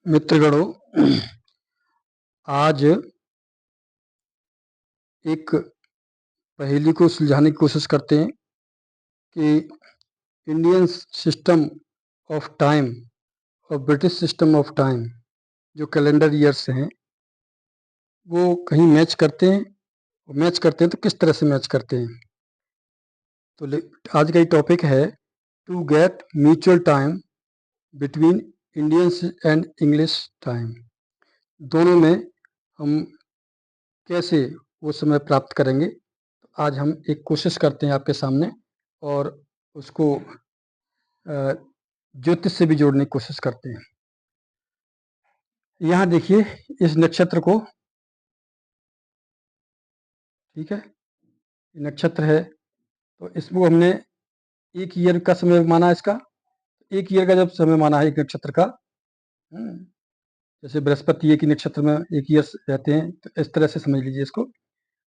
मित्रगणों, आज एक पहेली को सुलझाने की कोशिश करते हैं कि इंडियन सिस्टम ऑफ टाइम और ब्रिटिश सिस्टम ऑफ टाइम जो कैलेंडर ईयर्स हैं वो कहीं मैच करते हैं। मैच करते हैं तो किस तरह से मैच करते हैं। तो आज का ये टॉपिक है to get mutual time between Indians and English time. दोनों में हम कैसे वो समय प्राप्त करेंगे। तो आज हम एक कोशिश करते हैं आपके सामने और उसको ज्योतिष से भी जोड़ने की कोशिश करते हैं। यहाँ देखिए इस नक्षत्र को, ठीक है, नक्षत्र है तो इसको हमने एक ईयर का समय माना। इसका एक ईयर का जब समय माना है एक नक्षत्र का, जैसे बृहस्पति एक ही नक्षत्र में एक ईयर रहते हैं, तो इस तरह से समझ लीजिए इसको।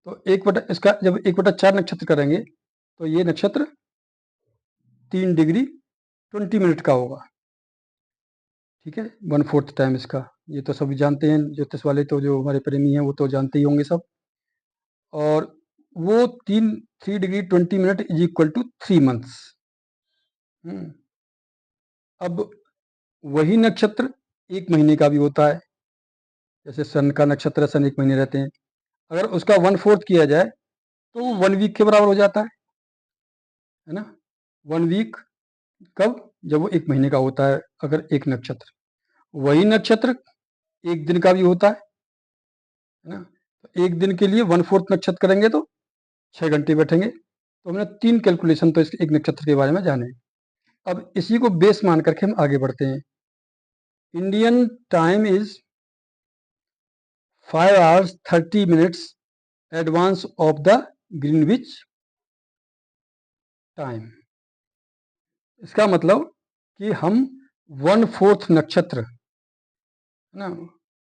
तो इसका जब 1/4 नक्षत्र करेंगे तो ये नक्षत्र 3 डिग्री 20 मिनट का होगा। ठीक है, 1/4 टाइम इसका। ये तो सभी जानते हैं, ज्योतिष वाले तो जो हमारे प्रेमी हैं वो तो जानते ही होंगे सब। और वो 3 degree 20 minute is equal to 3 months. अब वही नक्षत्र एक महीने का भी होता है। जैसे सन का नक्षत्र है, सन 1 महीने रहते हैं। अगर उसका 1/4 किया जाए तो वो 1 वीक के बराबर हो जाता है ना। 1 वीक कब? जब वो 1 महीने का होता है। अगर एक नक्षत्र, वही नक्षत्र एक दिन का भी होता है ना। तो एक दिन के लिए 1/4 नक्षत्र करेंगे तो 6 घंटे बैठेंगे। तो हमने 3 कैलकुलेशन तो इस एक नक्षत्र के बारे में जाने। अब इसी को बेस मान करके हम आगे बढ़ते हैं। Indian time is 5 hours 30 minutes advance of the Greenwich time. इसका मतलब कि हम 1/4 नक्षत्र है ना,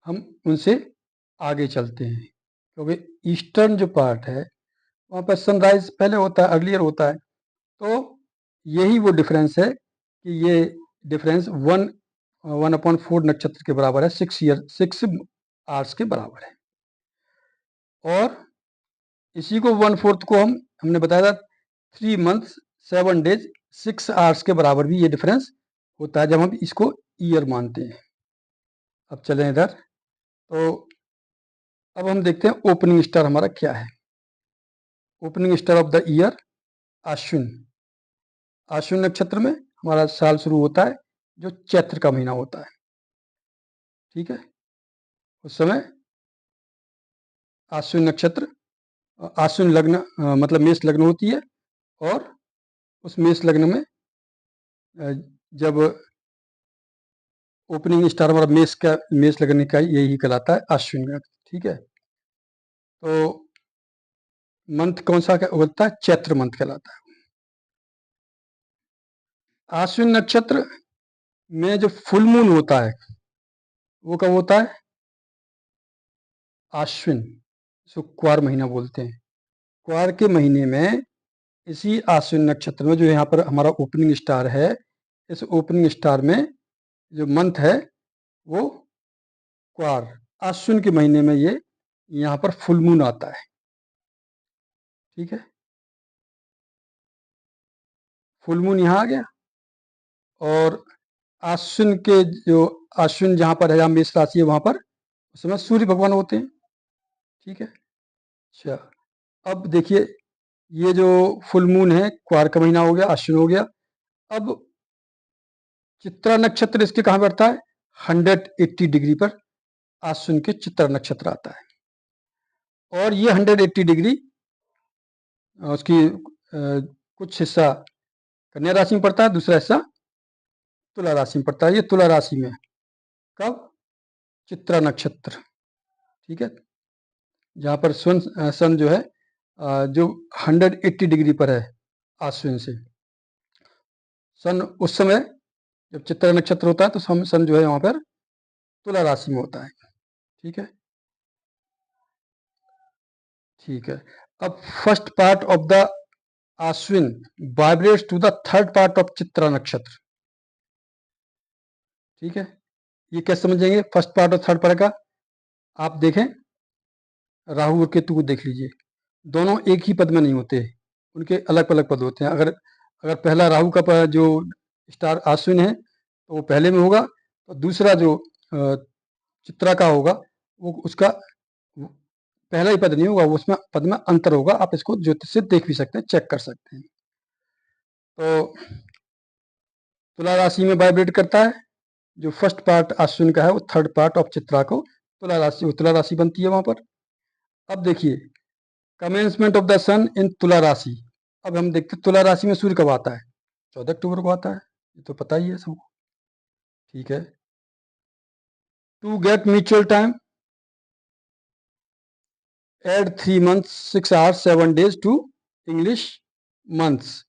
हम उनसे आगे चलते हैं, क्योंकि ईस्टर्न जो पार्ट है वहाँ पर सनराइज पहले होता है, अर्लियर होता है। तो यही वो डिफरेंस है कि ये डिफरेंस 1/4 नक्षत्र के बराबर है, 6 आवर्स के बराबर है। और इसी को 1/4 को हमने बताया था 3 मंथ्स 7 डेज 6 आवर्स के बराबर भी ये डिफरेंस होता है जब हम इसको ईयर मानते हैं। अब चलें इधर। तो अब हम देखते हैं ओपनिंग स्टार हमारा क्या है। Opening star of the year Ashwin. Ashwin नक्षत्र में हमारा साल शुरू होता है, जो चैत्र का महीना होता है। ठीक है, उस समय अश्विन नक्षत्र, अश्विन लग्न मतलब मेष लग्न होती है। और उस मेष लग्न में जब ओपनिंग स्टार हमारा मेष लग्न का यही कहलाता है, अश्विन। ठीक है, तो मंथ कौन सा होता है? चैत्र मंथ कहलाता है। अश्विन नक्षत्र में जो फुल मून होता है वो कब होता है? अश्विन, इसको क्वार महीना बोलते हैं। क्वार के महीने में इसी अश्विन नक्षत्र में जो यहाँ पर हमारा ओपनिंग स्टार है, इस ओपनिंग स्टार में जो मंथ है वो क्वार, अश्विन के महीने में ये यहाँ पर फुल मून आता है। ठीक है, फुल मून यहाँ आ गया। और अश्विन के जो अश्विन जहाँ पर है, जहाँ मेष राशि है, वहाँ पर उस समय सूर्य भगवान होते हैं। ठीक है, अच्छा अब देखिए ये जो फुल मून है, क्वार का महीना हो गया, अश्विन हो गया। अब चित्रा नक्षत्र इसके कहाँ बैठता है? 180 डिग्री पर अश्विन के चित्रा नक्षत्र आता है। और ये 180 डिग्री उसकी कुछ हिस्सा कन्या राशि में पड़ता है, दूसरा हिस्सा तुला राशि में पड़ता है। ये तुला राशि में कब? चित्रा नक्षत्र। ठीक है, जहाँ पर सन जो है जो 180 डिग्री पर है अश्विन से। सन उस समय जब चित्रा नक्षत्र होता है तो सन जो है वहाँ पर तुला राशि में होता है। ठीक है, ठीक है। अब first part of the Ashwin vibrates to the third part of Chitra nakshatra. ठीक है, ये कैसे समझेंगे? फर्स्ट पार्ट और थर्ड पार्ट का आप देखें, राहु और केतु को देख लीजिए, दोनों एक ही पद में नहीं होते, उनके अलग अलग पद होते हैं। अगर अगर पहला राहु का जो स्टार आश्विन है तो वो पहले में होगा, तो दूसरा जो चित्रा का होगा वो उसका पहला ही पद नहीं होगा, वो उसमें पद में अंतर होगा। आप इसको ज्योतिष से देख भी सकते हैं, चेक कर सकते हैं। तो तुला राशि में वाइब्रेट करता है, जो फर्स्ट पार्ट अश्विन का है वो थर्ड पार्ट ऑफ चित्रा को तुला राशि बनती है वहां पर। अब देखिए, कमेंसमेंट ऑफ द सन इन तुला राशि। अब हम देखते हैं तुला राशि में सूर्य कब आता है? 14 अक्टूबर को आता है, ये तो पता ही है सबको। ठीक है, to get mutual time add 3 months 6 hours 7 days to English months.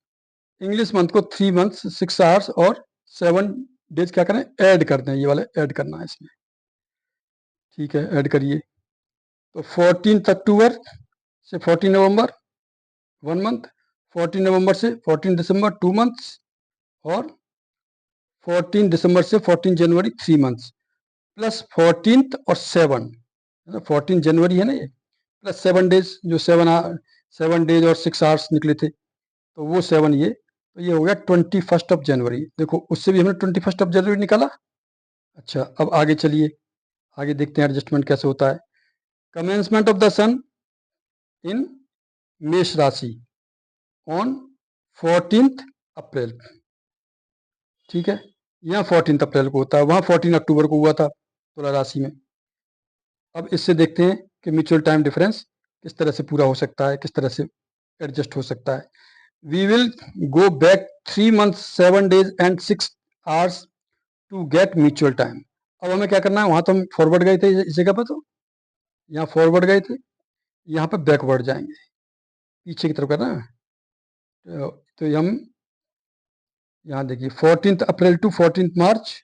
English month को 3 months 6 hours और 7 days क्या करें? ऐड कर दें, ये वाले ऐड करना है इसमें। ठीक है, ऐड करिए। तो 14 अक्टूबर से 14 नवंबर 1 month, 14 नवंबर से 14 दिसंबर 2 months, और 14 दिसंबर से 14 जनवरी 3 months, प्लस 14 और 7, 14 जनवरी है ना ये, प्लस 7 डेज, जो 7 डेज और 6 आवर्स निकले थे, तो वो 7 ये, तो ये हो गया 21 जनवरी। देखो, उससे भी हमने 21 जनवरी निकाला। अच्छा, अब आगे चलिए, आगे देखते हैं एडजस्टमेंट कैसे होता है। कमेंसमेंट ऑफ द सन इन मेष राशि ऑन 14 अप्रैल। ठीक है, यहाँ 14 अप्रैल को होता है, वहाँ 14 अक्टूबर को हुआ था तुला राशि में। अब इससे देखते हैं कि म्यूचुअल टाइम डिफरेंस किस तरह से पूरा हो सकता है, किस तरह से एडजस्ट हो सकता है। We will go back 3 months 7 days and 6 hours to get mutual time. अब हमें क्या करना है? वहां तो हम फॉरवर्ड गए थे इस जगह पर, तो यहाँ फॉरवर्ड गए थे, यहाँ पर बैकवर्ड जाएंगे, पीछे की तरफ करना है। तो हम यहाँ देखिए, 14 अप्रैल टू 14 मार्च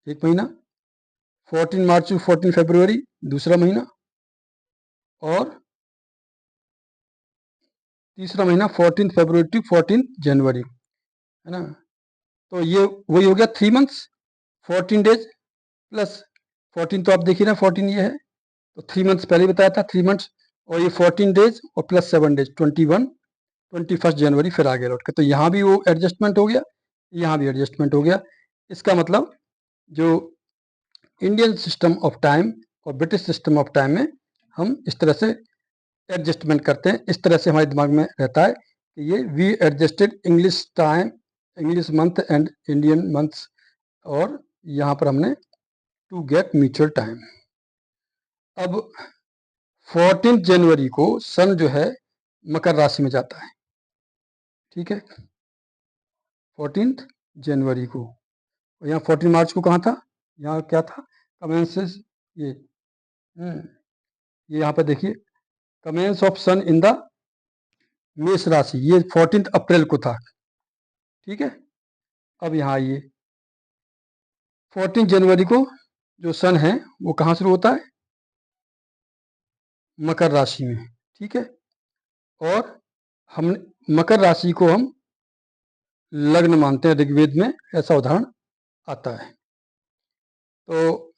1 महीना, 14 मार्च टू 14 फरवरी दूसरा महीना, और तीसरा महीना 14 फरवरी टू 14 जनवरी, है ना। तो ये वही हो गया 3 months 14 days प्लस 14, तो आप देखिए ना 14 ये है, तो 3 months पहले ही बताया था, 3 months, और ये 14 days और प्लस 7 days 21 जनवरी फिर आगे लौट के। तो यहाँ भी वो एडजस्टमेंट हो गया, यहाँ भी एडजस्टमेंट हो गया। इसका मतलब जो इंडियन सिस्टम ऑफ टाइम और ब्रिटिश सिस्टम ऑफ टाइम में हम इस तरह से एडजस्टमेंट करते हैं, इस तरह से हमारे दिमाग में रहता है कि ये we adjusted English time, English month and Indian months, और यहाँ पर हमने टू गेट म्यूचुअल टाइम। अब 14 जनवरी को सन जो है मकर राशि में जाता है। ठीक है, 14 जनवरी को, और यहाँ 14 मार्च को कहाँ था? यहाँ क्या था? कमेंसेस, ये ये यहाँ पर देखिए, commence of sun in the Mesh rashi, ये 14 अप्रैल को था। ठीक है, अब यहाँ आइए, 14 जनवरी को जो सन है वो कहाँ शुरू होता है? मकर राशि में। ठीक है, और हम मकर राशि को हम लग्न मानते हैं, ऋग्वेद में ऐसा उदाहरण आता है। तो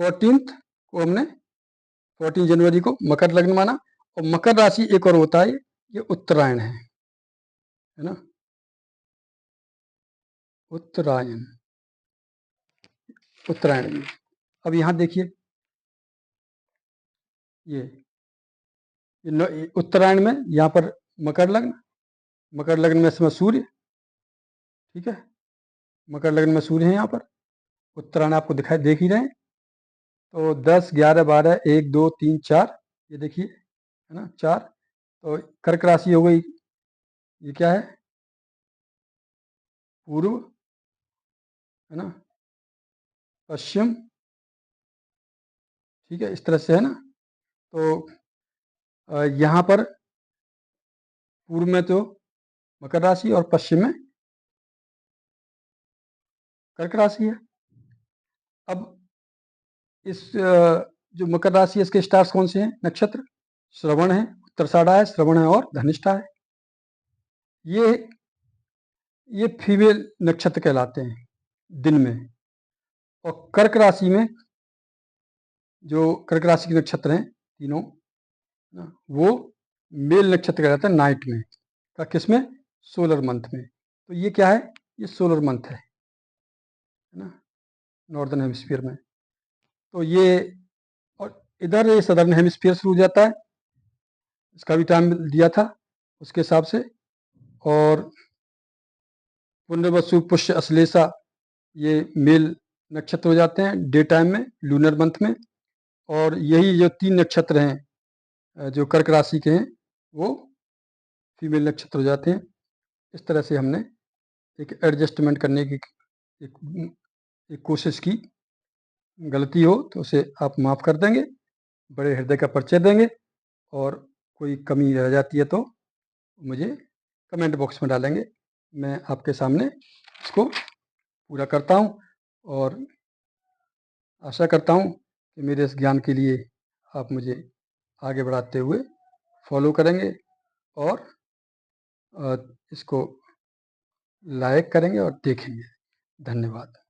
14 को हमने 14 जनवरी को मकर लग्न माना, और मकर राशि एक और होता है, ये उत्तरायण है ना, उत्तरायण, उत्तरायण में। अब यहाँ देखिए, ये उत्तरायण में यहाँ पर मकर लग्न, मकर लग्न में इसमें सूर्य। ठीक है, मकर लग्न में सूर्य है यहाँ पर, उत्तरायण आपको दिखाई देख ही रहे हैं। तो 10 11 12 1 2 3 4, ये देखिए, है ना, 4। तो कर्क राशि हो गई, ये क्या है? पूर्व, है ना, पश्चिम। ठीक है, इस तरह से है ना। तो यहाँ पर पूर्व में तो मकर राशि और पश्चिम में कर्क राशि है। अब इस जो मकर राशि है, इसके स्टार्स कौन से हैं? नक्षत्र श्रवण है, उत्तराषाढ़ा है, श्रवण है और धनिष्ठा है। ये फीमेल नक्षत्र कहलाते हैं दिन में, और कर्क राशि में जो कर्क राशि के नक्षत्र हैं तीनों ना, वो मेल नक्षत्र कहलाता है नाइट में का, किसमें? सोलर मंथ में। तो ये क्या है? ये सोलर मंथ है ना, नॉर्दर्न हेमिस्फीयर में। तो ये, और इधर ये सदर्न हेमिस्फीयर शुरू हो जाता है, इसका भी टाइम दिया था उसके हिसाब से। और पुनर्वसु, पुष्य, अश्लेषा ये मेल नक्षत्र हो जाते हैं डे टाइम में, लूनर मंथ में। और यही जो 3 नक्षत्र हैं जो कर्क राशि के हैं, वो फीमेल नक्षत्र हो जाते हैं। इस तरह से हमने एक एडजस्टमेंट करने की एक, एक कोशिश की। गलती हो तो उसे आप माफ़ कर देंगे, बड़े हृदय का परिचय देंगे, और कोई कमी रह जाती है तो मुझे कमेंट बॉक्स में डालेंगे। मैं आपके सामने इसको पूरा करता हूँ, और आशा करता हूँ कि मेरे इस ज्ञान के लिए आप मुझे आगे बढ़ाते हुए फॉलो करेंगे, और इसको लाइक करेंगे और देखेंगे। धन्यवाद।